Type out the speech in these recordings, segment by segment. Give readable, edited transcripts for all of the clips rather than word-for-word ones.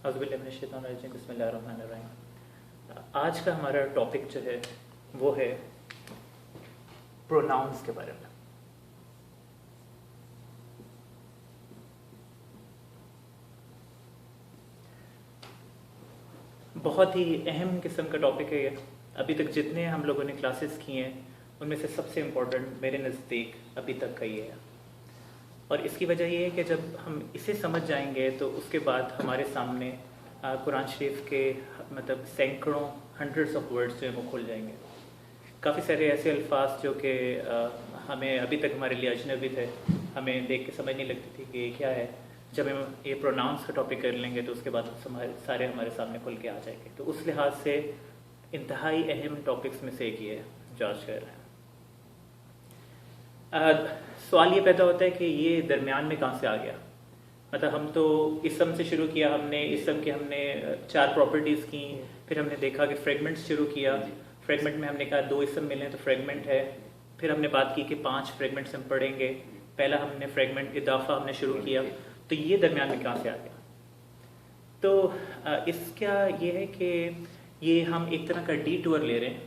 बिस्मिल्लाहिर्रहमानिर्रहीम। आज का हमारा टॉपिक जो है वो है प्रोनाउंस के बारे में। बहुत ही अहम किस्म का टॉपिक है ये। अभी तक जितने हम लोगों ने क्लासेस किए हैं उनमें से सबसे इम्पोर्टेंट मेरे नज़दीक अभी तक का ये है। और इसकी वजह ये है कि जब हम इसे समझ जाएंगे तो उसके बाद हमारे सामने कुरान शरीफ के मतलब सैकड़ों हंड्रेड्स ऑफ वर्ड्स जो हैं वो खुल जाएंगे। काफ़ी सारे ऐसे अल्फाज जो कि हमें अभी तक हमारे लिए अजनबी थे, हमें देख के समझ नहीं लगती थी कि ये क्या है। जब हम ये प्रोनाउंस का टॉपिक कर लेंगे तो उसके बाद सारे हमारे सामने खुल के आ जाएंगे। तो उस लिहाज से इंतहाई अहम टॉपिक्स में से एक ये है जो आज कर रहे हैं। सवाल ये पैदा होता है कि ये दरमियान में कहाँ से आ गया। मतलब हम तो इसम से शुरू किया, हमने इसम के हमने 4 प्रॉपर्टीज़ की, फिर हमने देखा कि फ्रेगमेंट्स शुरू किया। फ्रेगमेंट में हमने कहा 2 इसम मिले तो फ्रेगमेंट है। फिर हमने बात की कि 5 फ्रेगमेंट्स हम पढ़ेंगे। पहला हमने फ्रेगमेंट इदाफा हमने शुरू किया। तो ये दरमियान में कहाँ से आ गया। तो इसका ये है कि ये हम एक तरह का डीटूर ले रहे हैं,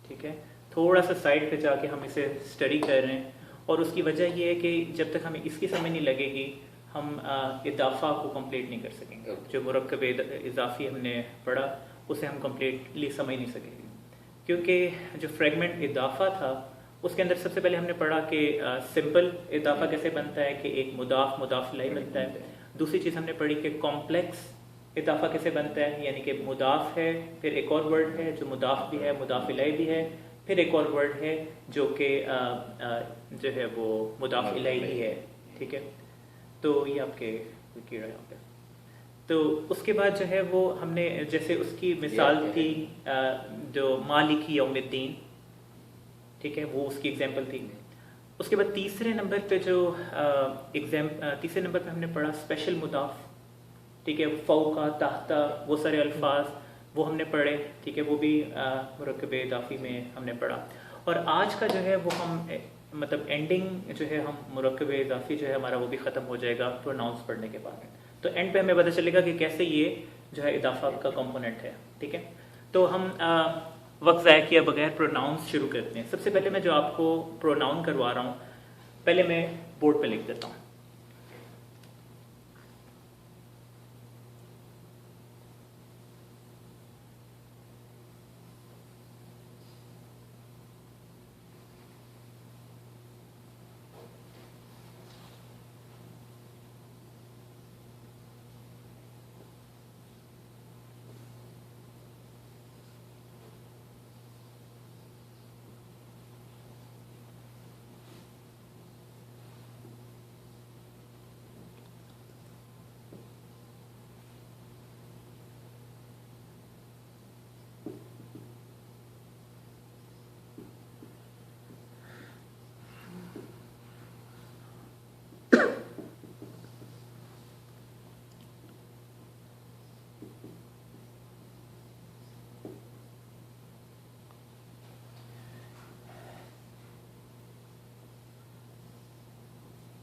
ठीक है, थोड़ा सा साइड पे जाके हम इसे स्टडी कर रहे हैं। और उसकी वजह ये है कि जब तक हमें इसकी समझ नहीं लगेगी हम इदाफा को कंप्लीट नहीं कर सकेंगे। जो मुरक्कब इजाफी हमने पढ़ा उसे हम कंप्लीटली समझ नहीं सकेंगे, क्योंकि जो फ्रेगमेंट इदाफा था उसके अंदर सबसे पहले हमने पढ़ा कि सिंपल इदाफा कैसे बनता है कि एक मुदाफ इलैहि बनता है। दूसरी चीज़ हमने पढ़ी कि कॉम्प्लेक्स इदाफा कैसे बनता है, यानी कि मुदाफ है, फिर एक और वर्ड है जो मुदाफ भी है, मुदाफ इलैहि भी है, फिर एक और वर्ड है जो कि जो है वो मुदाफ इलैहि ही है, ठीक है। तो ये आपके कीड़ा यहाँ पे। तो उसके बाद जो है वो हमने जैसे उसकी मिसाल थी जो मालिकी यौमिद्दीन, ठीक है, वो उसकी एग्जाम्पल थी। उसके बाद तीसरे नंबर पे जो तीसरे नंबर पे हमने पढ़ा स्पेशल मुदाफ, ठीक है, फौका तहता वो सारे अल्फाज वो हमने पढ़े, ठीक है, वो भी मुरक्कब इदाफी में हमने पढ़ा। और आज का जो है वो हम मतलब एंडिंग जो है हम मुरक्कब इदाफी जो है हमारा वो भी ख़त्म हो जाएगा प्रोनाउंस पढ़ने के बाद। तो एंड पे हमें पता चलेगा कि कैसे ये जो है इदाफा का कंपोनेंट है, ठीक है। तो हम वक्त ज़ाया किए बगैर प्रोनाउंस शुरू करते हैं। सबसे पहले मैं जो आपको प्रोनाउन करवा रहा हूँ पहले मैं बोर्ड पे लिख देता हूँ।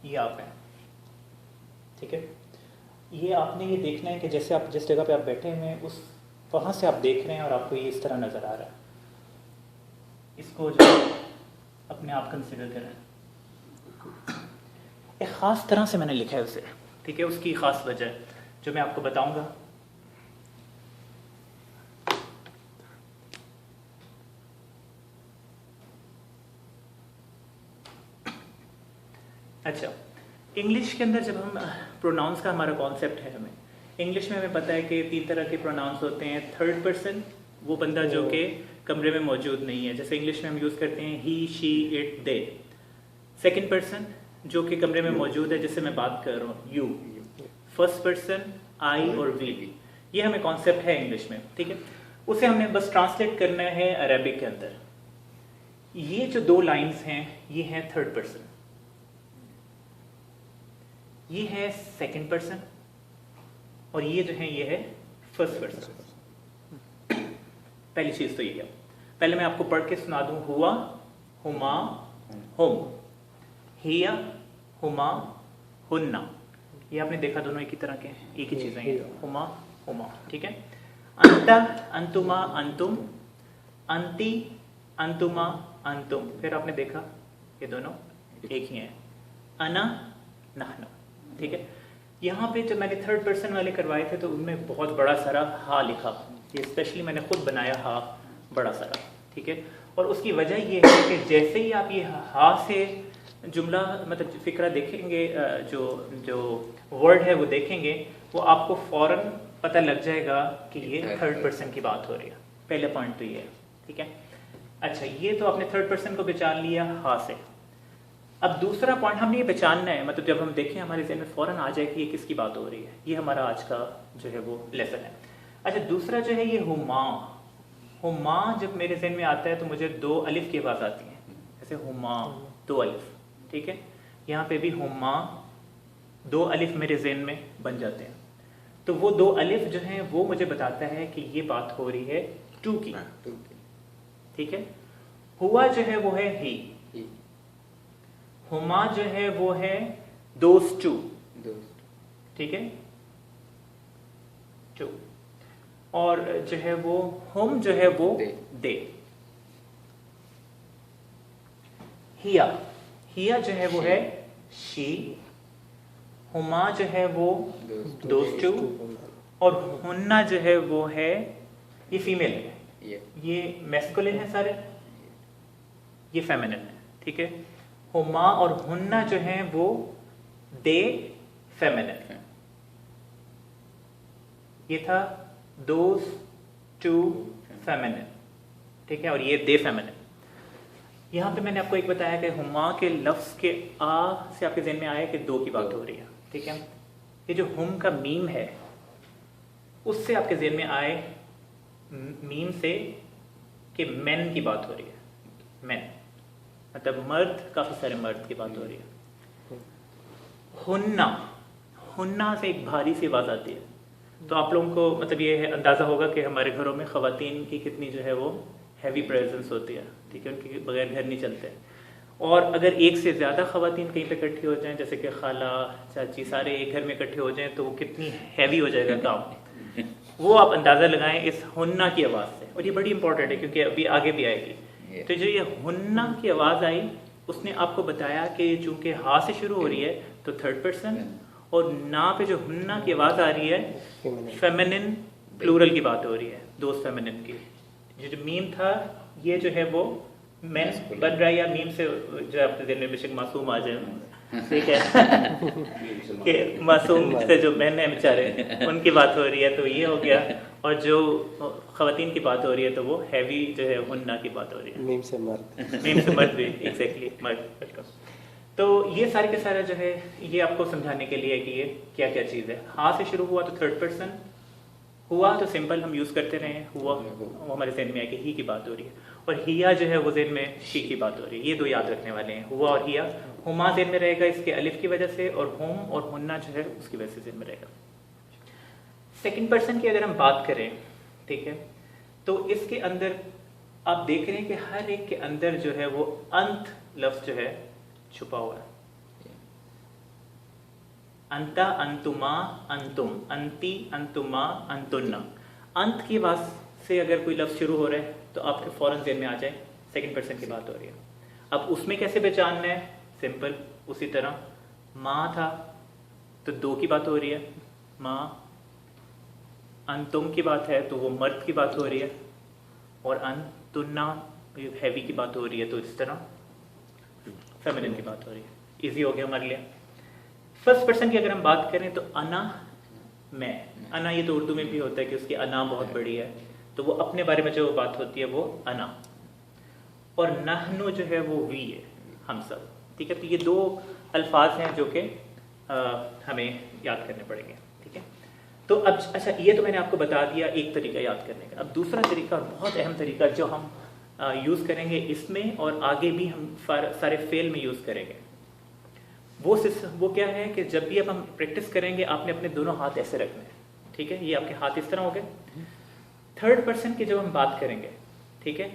ये आप हैं, ठीक है। ये आपने ये देखना है कि जैसे आप जिस जगह पे आप बैठे हुए हैं उस वहाँ से आप देख रहे हैं और आपको ये इस तरह नज़र आ रहा है। इसको जो अपने आप कंसिडर करें। एक ख़ास तरह से मैंने लिखा है उसे, ठीक है, उसकी ख़ास वजह जो मैं आपको बताऊंगा। अच्छा, इंग्लिश के अंदर जब हम प्रोनाउंस का हमारा कॉन्सेप्ट है, हमें इंग्लिश में हमें पता है कि 3 तरह के प्रोनाउंस होते हैं। थर्ड पर्सन वो बंदा जो कि कमरे में मौजूद नहीं है, जैसे इंग्लिश में हम यूज़ करते हैं he, she, it, they. Second person जो कि कमरे में मौजूद है, जैसे मैं बात कर रहा हूँ, यू। फर्स्ट पर्सन आई और वी। ये हमें कॉन्सेप्ट है इंग्लिश में, ठीक है। उसे हमने बस ट्रांसलेट करना है अरेबिक के अंदर। ये जो 2 लाइन्स हैं ये हैं थर्ड पर्सन, ये है सेकंड पर्सन और ये जो है ये है फर्स्ट पर्सन। पहली चीज तो ये है। पहले मैं आपको पढ़ के सुना दूं। हुआ, हुमा, हुम, हिया, हुमा, हुन्ना। ये आपने देखा दोनों एक ही तरह के, एक ही चीजें हैं। हुमा, हुमा, ठीक है। अंता, अंतुमा, अंतुम, अंति, अंतुमा, अंतुम, फिर आपने देखा ये दोनों एक ही हैं, अना, नहनु, ठीक है। यहाँ पे जब मैंने थर्ड पर्सन वाले करवाए थे तो उनमें बहुत बड़ा सारा हा लिखा, ये स्पेशली मैंने खुद बनाया हा बड़ा सारा, ठीक है। और उसकी वजह ये है कि जैसे ही आप ये हा से जुमला मतलब फिक्रा देखेंगे, जो वर्ड है वो देखेंगे, वो आपको फौरन पता लग जाएगा कि ये थर्ड पर्सन की बात हो रही है। पहले पॉइंट तो ये है, ठीक है। अच्छा, ये तो आपने थर्ड पर्सन को पहचान लिया हा से। अब दूसरा पॉइंट हमने ये पहचानना है, मतलब जब हम देखें हमारे ज़हन में फौरन आ जाए कि ये किसकी बात हो रही है। ये हमारा आज का जो है वो लेसन है। अच्छा, दूसरा जो है ये हुमा। हुमा जब मेरे ज़हन में आता है तो मुझे 2 अलिफ की आवाज़ आती है, जैसे हुमा 2 अलिफ, ठीक है। यहाँ पे भी हुमा 2 अलिफ मेरे ज़हन में बन जाते हैं। तो वो 2 अलिफ जो हैं वो मुझे बताता है कि ये बात हो रही है टू की, ठीक है। हुआ जो है वो है ही, हुमा जो है वो है दोस टू, ठीक है, टू। और जो है वो हुम जो है वो दे। हिया, हिया जो है वो है शी, हुमा जो है वो दोस टू, और हुन्ना जो है वो है, ये फीमेल है, ये मैस्कुलिन है सारे, ये फेमिनिन है, ठीक है। हुमा और हुन्ना जो है वो दे फेमिनिन, ये था दोस टू फेमिनिन, ठीक है। और ये दे फेमिनिन। यहाँ पे मैंने आपको एक बताया कि हुमा के लफ्ज के आ से आपके ज़हन में आया कि 2 की बात हो रही है, ठीक है। ये जो हुम का मीम है उससे आपके ज़हन में आए मीम से कि मैन की बात हो रही है, मैन मतलब मर्द, काफ़ी सारे मर्द की बात हो रही है। हुन्ना, हुन्ना से एक भारी सी आवाज़ आती है, तो आप लोगों को मतलब ये है अंदाज़ा होगा कि हमारे घरों में ख़वातीन की कितनी जो है वो हैवी प्रेजेंस होती है, ठीक है। उनके बगैर घर नहीं चलते। और अगर एक से ज़्यादा ख़वातीन कहीं पे इकट्ठी हो जाएं, जैसे कि खाला, चाची, सारे एक घर में इकट्ठे हो जाएं, तो वो कितनी हैवी हो जाएगा काम, वो आप अंदाज़ा लगाएं इस हुन्ना की आवाज़ से। और ये बड़ी इंपॉर्टेंट है क्योंकि अभी आगे भी आएगी। तो जो ये हुन्ना की आवाज़ आई उसने आपको बताया कि चूंकि हा से शुरू हो रही है तो थर्ड पर्सन, और ना पे जो हुन्ना की आवाज़ आ रही है फेमिनिन प्लूरल की बात हो रही है, दोस्त फेमिनिन की। जो मीम था ये जो है वो मैन बन रहा है, या मीम से जो आपके दिल में बेशक मासूम आ जाए, ठीक है कि मासूम से जो मैन है बेचारे उनकी बात हो रही है, तो ये हो गया। और जो ख़वातीन की बात हो रही है तो वो हैवी जो है हुन्ना की बात हो रही है, मीम से मर्द भी एग्जैक्टली मर्द। तो ये सारे के सारा जो है ये आपको समझाने के लिए कि ये क्या क्या चीज़ है। हाँ से शुरू हुआ तो थर्ड पर्सन, हुआ तो सिंपल हम यूज़ करते रहे, हुआ वो हमारे ज़हन में है कि ही की बात हो रही है, और हिया जो है वो ज़हन में शी की बात हो रही है। ये 2 याद रखने वाले हैं, हुआ और हिया। हुमा ज़हन में रहेगा इसके अलिफ की वजह से, और हुम और हुन्ना जो है उसकी वजह से ज़हन में रहेगा। सेकंड पर्सन की अगर हम बात करें, ठीक है, तो इसके अंदर आप देख रहे हैं कि हर एक के अंदर जो है वो अंत लफ्ज जो है छुपा हुआ है। अंता, अंतुमा, अंतुम, अंति, अंतुमा, अंतुन्ना। अंत की आवाज से अगर कोई लफ्ज शुरू हो रहा है तो आपके फौरन ज़हन में आ जाए सेकंड पर्सन की बात हो रही है। अब उसमें कैसे पहचानना है? सिंपल, उसी तरह माँ था तो 2 की बात हो रही है माँ, अंतुम की बात है तो वो मर्द की बात हो रही है, और अंतुन्ना हैवी की बात हो रही है तो इस तरह फेमिनिन की बात हो रही है। इजी हो गया हमारे लिए। फर्स्ट पर्सन की अगर हम बात करें तो अना, मैं। अना ये तो उर्दू में भी होता है कि उसकी अना बहुत बड़ी है, तो वो अपने बारे में जो बात होती है वो अना। और नहनु जो है वो वी है, हम सब, ठीक है। तो ये 2 अल्फाज हैं जो कि हमें याद करने पड़ेंगे, ठीक है। तो अब अच्छा, ये तो मैंने आपको बता दिया एक तरीका याद करने का। अब दूसरा तरीका और बहुत अहम तरीका जो हम यूज़ करेंगे इसमें और आगे भी हम सारे फेल में यूज़ करेंगे, वो क्या है कि जब भी अब हम प्रैक्टिस करेंगे आपने अपने दोनों हाथ ऐसे रखने हैं, ठीक है। ये आपके हाथ इस तरह हो गए। थर्ड पर्सन की जब हम बात करेंगे, ठीक है,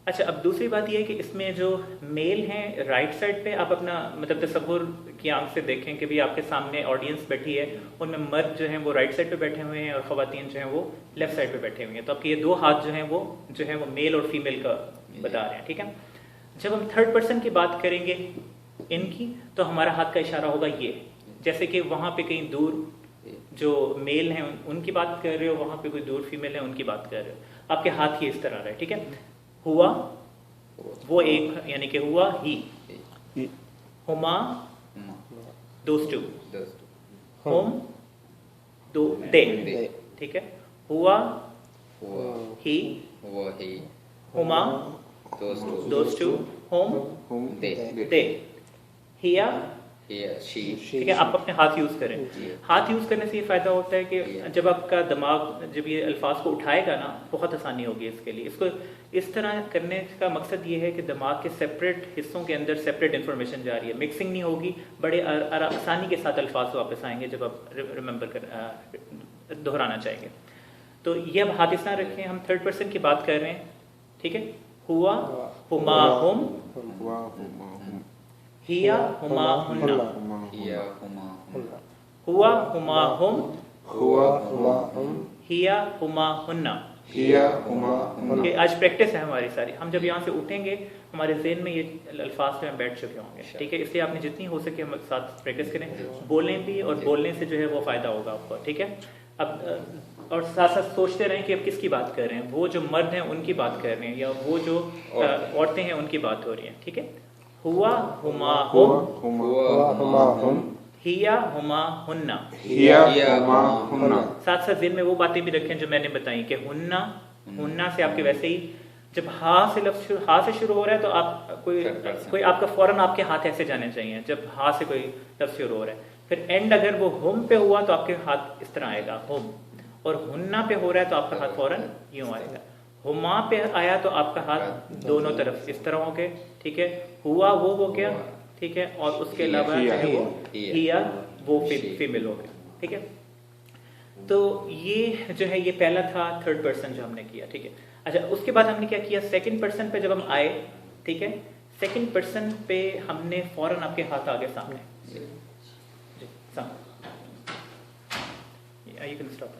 अच्छा, अब दूसरी बात यह है कि इसमें जो मेल हैं राइट साइड पे, आप अपना मतलब तसव्वुर की आंख से देखें कि भी आपके सामने ऑडियंस बैठी है, उनमें मर्द जो हैं वो राइट साइड पे बैठे हुए हैं और ख़वातीन जो हैं वो लेफ्ट साइड पे बैठे हुए हैं। तो आपके ये दो हाथ जो हैं वो मेल और फीमेल का बता रहे हैं, ठीक है। जब हम थर्ड पर्सन की बात करेंगे इनकी, तो हमारा हाथ का इशारा होगा ये, जैसे कि वहाँ पे कहीं दूर जो मेल हैं उनकी बात कर रहे हो, वहाँ पे कोई दूर फीमेल है उनकी बात कर रहे हो, आपके हाथ ही इस तरह रहे, ठीक है। हुआ वो एक, यानी कि हुआ ही, हुमा दोज टू, होम दो दे, ठीक है। हुआ ही, हुमा दोज टू, होम दे, हिया शी, ठीक है। आप अपने हाथ यूज करें। हाथ यूज करने से ये फायदा होता है कि जब आपका दिमाग जब ये अल्फाज को उठाएगा ना, बहुत आसानी होगी इसके लिए। इसको इस तरह करने का मकसद ये है कि दिमाग के सेपरेट हिस्सों के अंदर सेपरेट इंफॉर्मेशन जा रही है, मिक्सिंग नहीं होगी, बड़े आसानी के साथ अल्फाज वापस आएंगे जब आप रिमेंबर कर दोहराना चाहेंगे। तो ये अब हाथ इस तरह रखें, हम थर्ड पर्सन की बात कर रहे हैं, ठीक है। हुआ हुमा हुम, हिया हुमा हुन्ना, हुआ हुमा हुम, हिया हुमा हुन्ना। कि आज प्रैक्टिस है हमारी सारी। हम जब यहाँ से उठेंगे हमारे ज़हन में ये अल्फाज में बैठ चुके होंगे, ठीक है। इसलिए आपने जितनी हो सके हम साथ प्रैक्टिस करें, बोलें भी, और बोलने से जो है वो फ़ायदा होगा आपको, ठीक है। अब और साथ साथ सोचते रहें कि अब किसकी बात कर रहे हैं, वो जो मर्द हैं उनकी बात कर रहे हैं या वो जो औरतें हैं उनकी बात हो रही है, ठीक है। हुआ हुमा हुम, हिया हुमा हुन्ना। साथ साथ दिन में वो बातें भी रखें जो मैंने बताई कि हुन्ना से आपके वैसे ही जब हा से शुरू हो रहा है तो आप कोई आपका फौरन आपके हाथ ऐसे जाने चाहिए जब हा से कोई लफ्ज शुरू हो रहा है। फिर एंड अगर वो हुम पे हुआ तो आपके हाथ इस तरह आएगा हुम, और हुन्ना पे हो रहा है तो आपका हाथ फौरन यूं आएगा। हुमा पे आया तो आपका हाथ दोनों तरफ इस तरह हो गए, ठीक है। हुआ वो हो गया, ठीक है, और उसके अलावा वो हिया वो फीमेल हो गया, ठीक है। तो ये जो है ये पहला था थर्ड पर्सन जो हमने किया, ठीक है। अच्छा, उसके बाद हमने क्या किया, सेकंड पर्सन पे जब हम आए, ठीक है, सेकंड पर्सन पे हमने फौरन आपके हाथ आगे सामने, जी सामने, you can stop.